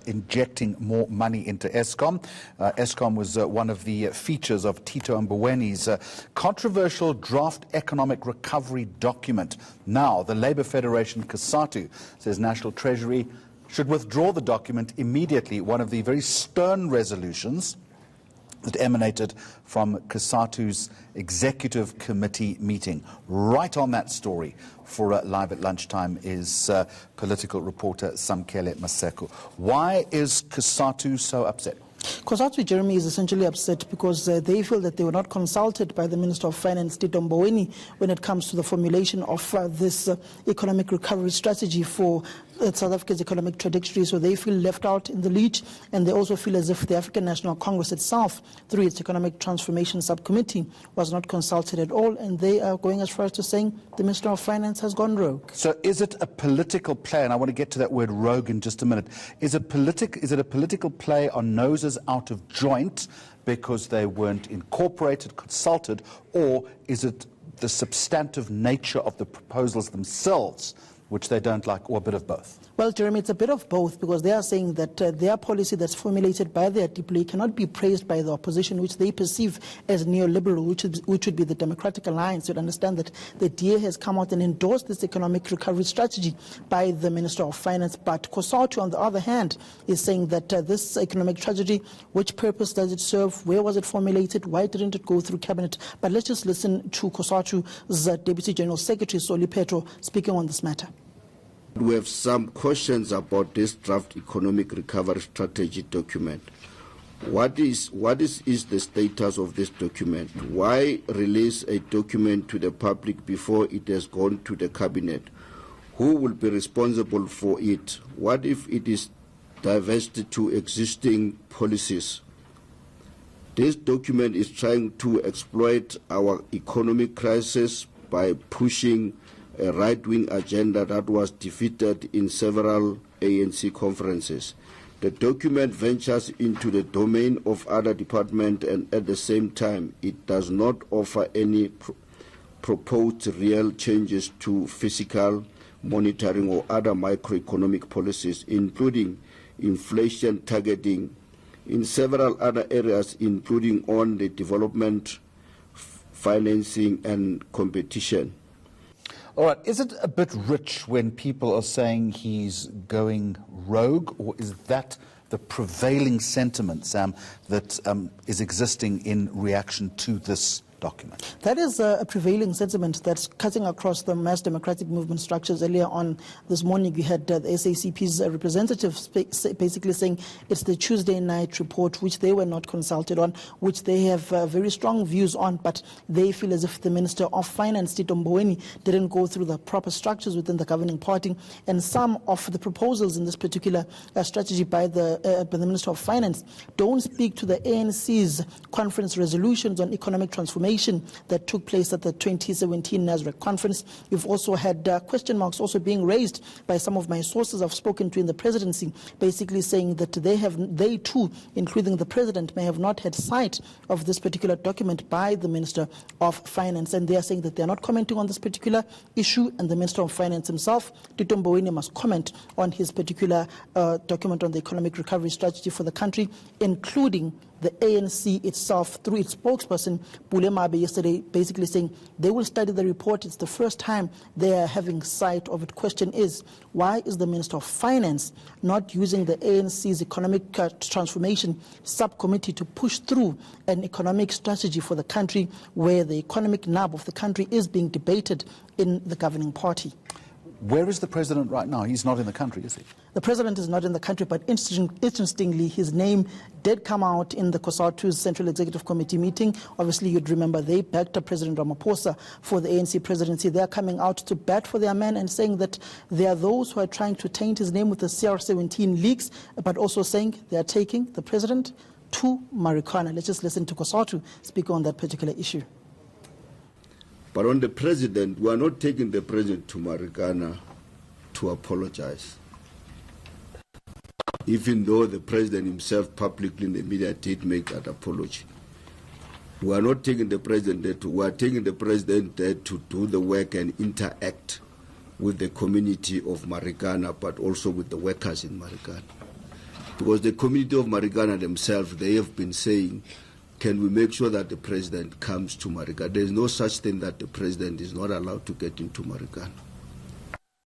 injecting more money into Eskom. Eskom was one of the features of Tito Mboweni's controversial draft economic recovery document. Now, the Labour Federation, Cosatu, says National Treasury should withdraw the document immediately, one of the very stern resolutions that emanated from Cosatu's executive committee meeting. Right on that story for Live at Lunchtime is political reporter Samkele Maseko. Why is Cosatu so upset? Cosatu, Jeremy, is essentially upset because they feel that they were not consulted by the Minister of Finance, Tito Mboweni, when it comes to the formulation of this economic recovery strategy for South Africa's economic trajectory. So they feel left out in the lead, and they also feel as if the African National Congress itself, through its Economic Transformation Subcommittee, was not consulted at all, and they are going as far as to saying the Minister of Finance has gone rogue. So is it a political play, and I want to get to that word rogue in just a minute, is it a political play on noses out of joint because they weren't incorporated, consulted, or is it the substantive nature of the proposals themselves which they don't like, or a bit of both? Well, Jeremy, it's a bit of both, because they are saying that their policy that's formulated by their DPLA cannot be praised by the opposition, which they perceive as neoliberal, which would be the Democratic Alliance. You'd understand that the DA has come out and endorsed this economic recovery strategy by the Minister of Finance. But Cosatu, on the other hand, is saying that this economic strategy, which purpose does it serve? Where was it formulated? Why didn't it go through Cabinet? But let's just listen to Cosatu's Deputy General Secretary, Soli Petro, speaking on this matter. We have some questions about this draft economic recovery strategy document. What is the status of this document? Why release a document to the public before it has gone to the cabinet? Who will be responsible for it? What if it is divested to existing policies? This document is trying to exploit our economic crisis by pushing a right-wing agenda that was defeated in several ANC conferences. The document ventures into the domain of other departments, and at the same time, it does not offer any proposed real changes to fiscal, monitoring, or other microeconomic policies, including inflation targeting in several other areas, including on the development, financing, and competition. All right, is it a bit rich when people are saying he's going rogue, or is that the prevailing sentiment, Sam, that is existing in reaction to this document? That is a prevailing sentiment that's cutting across the mass democratic movement structures. Earlier on this morning, you had the SACP's representatives basically saying it's the Tuesday night report, which they were not consulted on, which they have very strong views on, but they feel as if the Minister of Finance, Tito Mboweni, didn't go through the proper structures within the governing party. And some of the proposals in this particular strategy by the Minister of Finance don't speak to the ANC's conference resolutions on economic transformation that took place at the 2017 NASREC conference. You've also had question marks also being raised by some of my sources I've spoken to in the presidency, basically saying that they too, including the president, may have not had sight of this particular document by the Minister of Finance. And they are saying that they are not commenting on this particular issue, and the Minister of Finance himself, Tito Mboweni, must comment on his particular document on the economic recovery strategy for the country, including the ANC itself, through its spokesperson, Pule Mabe, yesterday, basically saying they will study the report. It's the first time they are having sight of it. Question is, why is the Minister of Finance not using the ANC's economic transformation subcommittee to push through an economic strategy for the country, where the economic nub of the country is being debated in the governing party? Where is the president right now? He's not in the country, is he? The president is not in the country, but interestingly, his name did come out in the Cosatu's Central Executive Committee meeting. Obviously, you'd remember they backed President Ramaphosa for the ANC presidency. They are coming out to bat for their man and saying that there are those who are trying to taint his name with the CR17 leaks, but also saying they are taking the president to Marikana. Let's just listen to Cosatu speak on that particular issue. But on the president, we are not taking the president to Marikana to apologize. Even though the president himself publicly in the media did make that apology. We are not taking the president there we are taking the president there to do the work and interact with the community of Marikana, but also with the workers in Marikana. Because the community of Marikana themselves, they have been saying, can we make sure that the president comes to Marikana? There is no such thing that the president is not allowed to get into Marikana.